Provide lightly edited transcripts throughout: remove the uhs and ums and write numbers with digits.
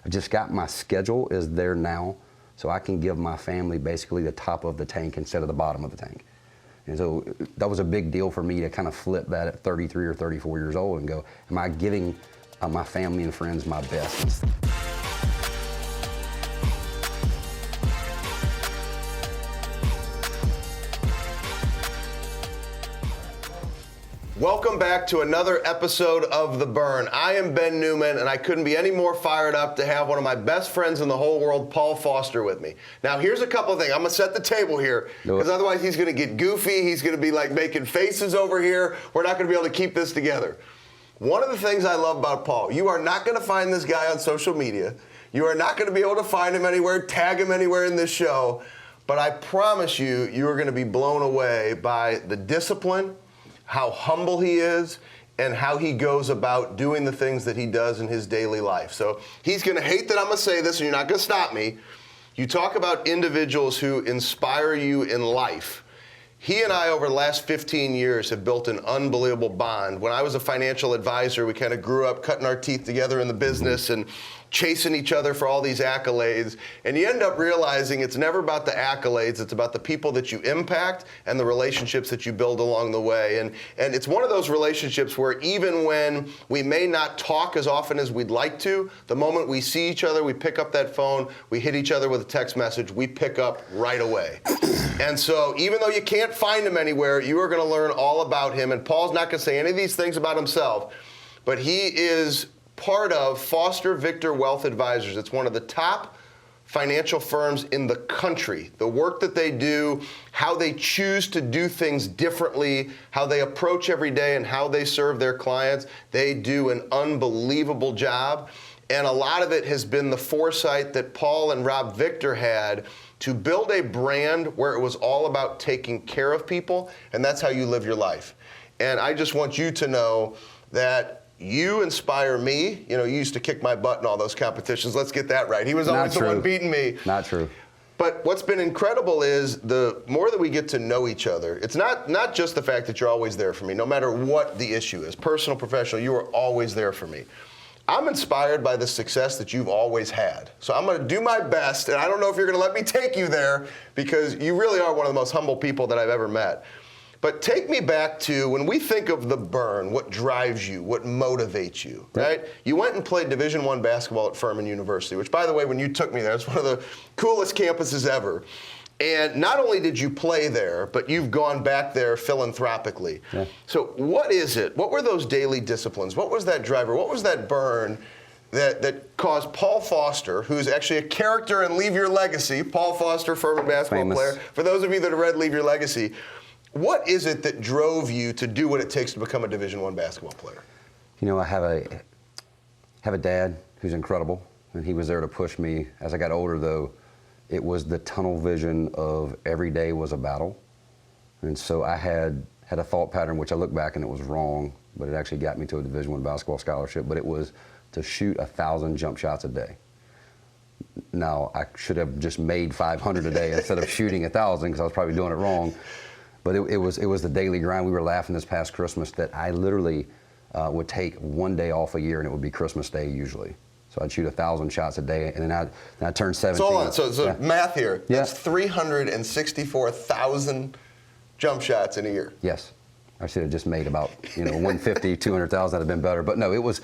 I just got my schedule is there now, so I can give my family basically the top of the tank instead of the bottom of the tank. And so that was a big deal for me to kind of flip that at 33 or 34 years old and go, am I giving my family and friends my best? Welcome back to another episode of The Burn. I am Ben Newman, and I couldn't be any more fired up to have one of my best friends in the whole world, Paul Foster, with me. Now, here's a couple of things. I'm going to set the table here, because otherwise he's going to get goofy. He's going to be like making faces over here. We're not going to be able to keep this together. One of the things I love about Paul, you are not going to find this guy on social media. You are not going to be able to find him anywhere, tag him anywhere in this show. But I promise you, you are going to be blown away by the discipline, how humble he is, and how he goes about doing the things that he does in his daily life. So he's going to hate that I'm going to say this, and you're not going to stop me. You talk about individuals who inspire you in life. He and I, over the last 15 years, have built an unbelievable bond. When I was a financial advisor, we kind of grew up cutting our teeth together in the business and chasing each other for all these accolades. And you end up realizing it's never about the accolades, it's about the people that you impact and the relationships that you build along the way. And it's one of those relationships where even when we may not talk as often as we'd like to, the moment we see each other, we pick up that phone, we hit each other with a text message, we pick up right away. And so even though you can't find him anywhere, you are going to learn all about him. And Paul's not going to say any of these things about himself, but he is part of Foster Victor Wealth Advisors. It's one of the top financial firms in the country. The work that they do, how they choose to do things differently, how they approach every day, and how they serve their clients, they do an unbelievable job. And a lot of it has been the foresight that Paul and Rob Victor had to build a brand where it was all about taking care of people, and that's how you live your life. And I just want you to know that you inspire me. You know, you used to kick my butt in all those competitions. Let's get that right. He was always the one beating me. Not true. But what's been incredible is the more that we get to know each other, it's not just the fact that you're always there for me, no matter what the issue is, personal, professional, you are always there for me. I'm inspired by the success that you've always had. So I'm going to do my best, and I don't know if you're going to let me take you there, because you really are one of the most humble people that I've ever met. But take me back to when we think of The Burn, what drives you, what motivates you, right? You went and played Division I basketball at Furman University, which, by the way, when you took me there, it's one of the coolest campuses ever. And not only did you play there, but you've gone back there philanthropically. Yeah. So what is it? What were those daily disciplines? What was that driver? What was that burn that caused Paul Foster, who's actually a character in Leave Your Legacy, Paul Foster, Furman basketball player, for those of you that have read Leave Your Legacy, what is it that drove you to do what it takes to become a Division I basketball player? You know, I have a dad who's incredible, and he was there to push me. As I got older, though, it was the tunnel vision of every day was a battle. And so I had a thought pattern, which I look back and it was wrong, but it actually got me to a Division I basketball scholarship, but it was to shoot 1,000 jump shots a day. Now, I should have just made 500 a day instead of shooting 1,000, because I was probably doing it wrong. But it was the daily grind. We were laughing this past Christmas that I literally would take one day off a year, and it would be Christmas Day usually. So I'd shoot 1,000 shots a day, and then I'd turn 17. So hold on, so math here. Yeah. That's 364,000 jump shots in a year. Yes. I should have just made about 150, 200,000. That'd have been better. But no, it was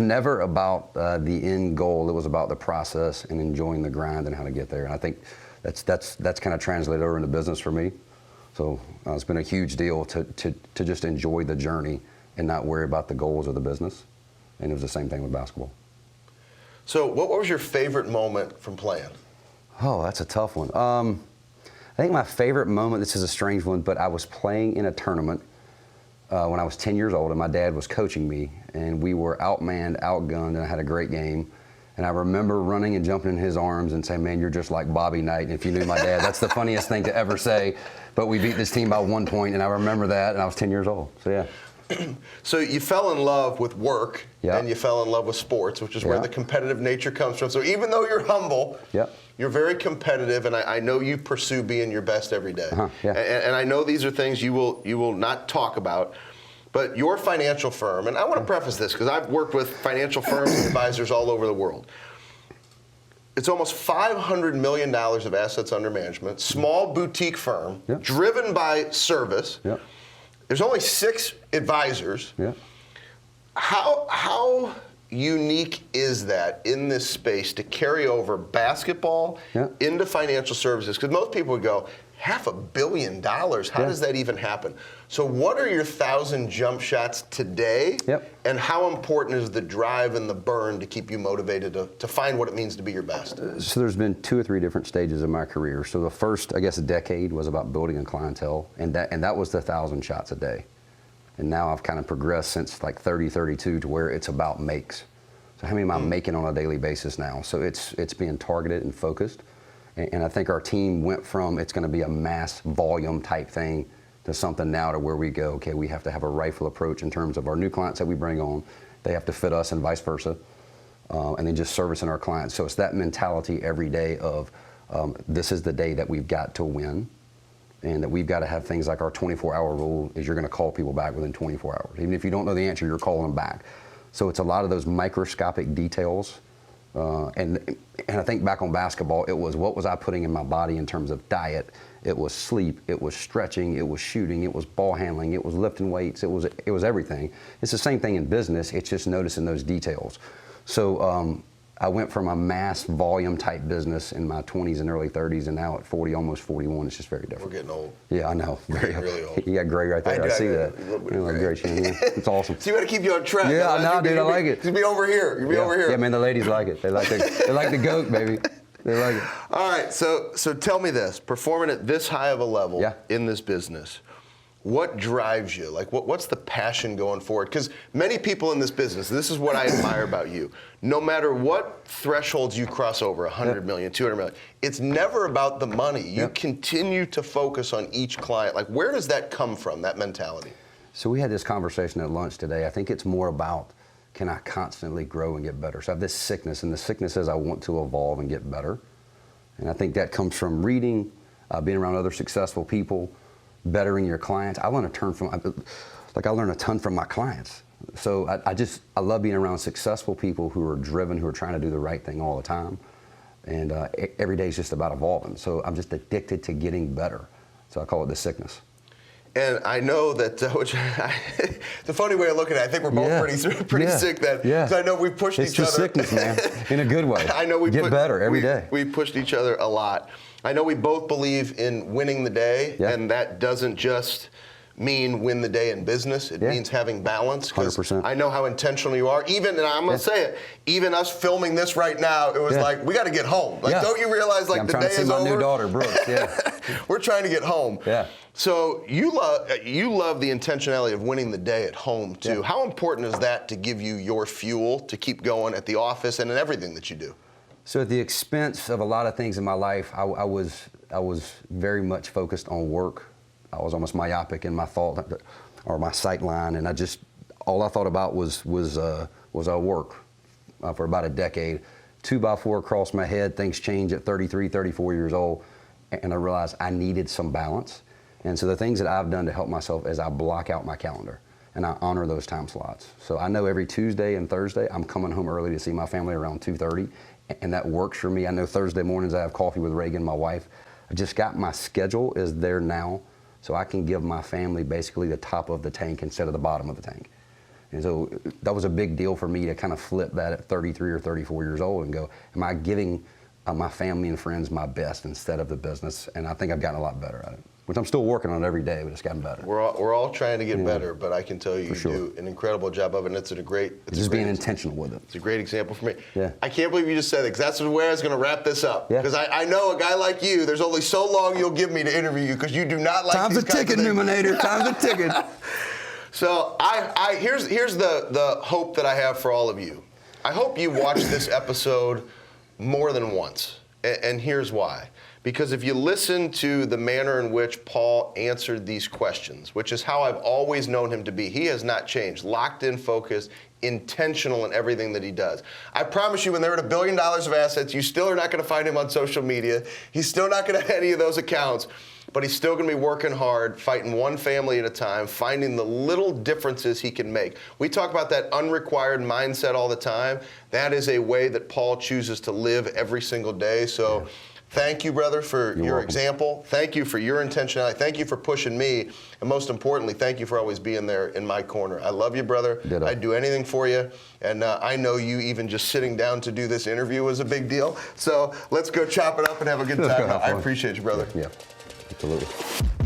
never about the end goal. It was about the process and enjoying the grind and how to get there. And I think that's kind of translated over into business for me. So it's been a huge deal to just enjoy the journey and not worry about the goals of the business. And it was the same thing with basketball. So what was your favorite moment from playing? Oh, that's a tough one. I think my favorite moment, this is a strange one, but I was playing in a tournament when I was 10 years old, and my dad was coaching me, and we were outmanned, outgunned, and I had a great game. And I remember running and jumping in his arms and saying, man, you're just like Bobby Knight. And if you knew my dad, that's the funniest thing to ever say. But we beat this team by 1 point, and I remember that, and I was 10 years old. So, yeah. So you fell in love with work, and you fell in love with sports, which is where the competitive nature comes from. So even though you're humble, you're very competitive, and I know you pursue being your best every day. And I know these are things you will not talk about. But your financial firm, and I want to preface this because I've worked with financial firms and advisors all over the world. It's almost $500 million of assets under management, small boutique firm, Yep. driven by service. Yep. There's only 6 advisors. Yep. How unique is that in this space to carry over basketball Yep. into financial services? Because most people would go, $500 million, how does that even happen? So what are your 1,000 jump shots today? Yep. And how important is the drive and the burn to keep you motivated to find what it means to be your best? So there's been 2 or 3 different stages of my career. So the first, I guess, a decade was about building a clientele, and that was the 1,000 shots a day. And now I've kind of progressed since like 30, 32 to where it's about makes. So how many am I making on a daily basis now? So it's being targeted and focused. And I think our team went from it's going to be a mass volume type thing to something now to where we go, okay, we have to have a rifle approach in terms of our new clients that we bring on. They have to fit us and vice versa. And then just servicing our clients. So it's that mentality every day of this is the day that we've got to win. And that we've got to have things like our 24-hour rule is you're going to call people back within 24 hours. Even if you don't know the answer, you're calling them back. So it's a lot of those microscopic details. And I think back on basketball, it was what was I putting in my body in terms of diet? It was sleep, it was stretching, it was shooting, it was ball handling, it was lifting weights, it was everything. It's the same thing in business, it's just noticing those details. So I went from a mass volume type business in my 20s and early 30s, and now at 40, almost 41, it's just very different. We're getting old. Yeah, I know. We're getting really old. You got gray right there. I see that. You look great, Shane. Yeah. It's awesome. So you got to keep you on track. Yeah, I know, dude. I like it. You'll be over here. You'll be over here. Yeah, man, the ladies like it. They like the goat, baby. They like it. All right, so tell me this: performing at this high of a level in this business, what drives you? Like, what's the passion going forward? Because many people in this business, this is what I admire about you. No matter what thresholds you cross over, 100 million, 200 million, it's never about the money. You continue to focus on each client. Like, where does that come from, that mentality? So we had this conversation at lunch today. I think it's more about, can I constantly grow and get better? So I have this sickness, and the sickness is I want to evolve and get better. And I think that comes from reading, being around other successful people, bettering your clients. I learn a ton from my clients. So I love being around successful people who are driven, who are trying to do the right thing all the time. And every day is just about evolving. So I'm just addicted to getting better. So I call it the sickness. And I know that, it's a funny way of looking at it. I think we're both pretty sick then. Yeah. So I know we pushed each other. It's just sickness, man, in a good way. I know we get better every day. We pushed each other a lot. I know we both believe in winning the day, and that doesn't just mean win the day in business. It means having balance. 100%. I know how intentional you are. Even, and I'm going to say it, even us filming this right now, it was like, we got to get home. Like, don't you realize, like, the day is over? I'm trying to see my new daughter, Brooke. We're trying to get home. Yeah. So you love the intentionality of winning the day at home, too. How important is that to give you your fuel to keep going at the office and in everything that you do? So at the expense of a lot of things in my life, I was very much focused on work. I was almost myopic in my thought or my sight line, and all I thought about was work for about a decade. 2x4 across my head. Things change at 33, 34 years old, and I realized I needed some balance. And so the things that I've done to help myself is I block out my calendar and I honor those time slots. So I know every Tuesday and Thursday I'm coming home early to see my family around 2:30, and that works for me. I know Thursday mornings I have coffee with Reagan, my wife. I just got my schedule is there now, so I can give my family basically the top of the tank instead of the bottom of the tank. And so that was a big deal for me to kind of flip that at 33 or 34 years old and go, am I giving my family and friends my best instead of the business? And I think I've gotten a lot better at it, which I'm still working on every day, but it's gotten better. We're all trying to get better, but I can tell you do an incredible job of it, and it's just being intentional with it. It's a great example for me. Yeah. I can't believe you just said it, because that's where I was going to wrap this up. Because I know a guy like you, there's only so long you'll give me to interview you, because you do not like Time's these a ticket, Newmanator. Time's a ticket. So here's the hope that I have for all of you. I hope you watch this episode more than once, and here's why. Because if you listen to the manner in which Paul answered these questions, which is how I've always known him to be, he has not changed. Locked in, focused, intentional in everything that he does. I promise you, when they're at $1 billion of assets, you still are not going to find him on social media. He's still not going to have any of those accounts, but he's still going to be working hard, fighting one family at a time, finding the little differences he can make. We talk about that unrequired mindset all the time. That is a way that Paul chooses to live every single day. So thank you, brother, for your example. Thank you for your intentionality. Thank you for pushing me. And most importantly, thank you for always being there in my corner. I love you, brother. Ditto. I'd do anything for you. And I know you even just sitting down to do this interview was a big deal. So let's go chop it up and have a good time. I appreciate you, brother. Yeah, absolutely.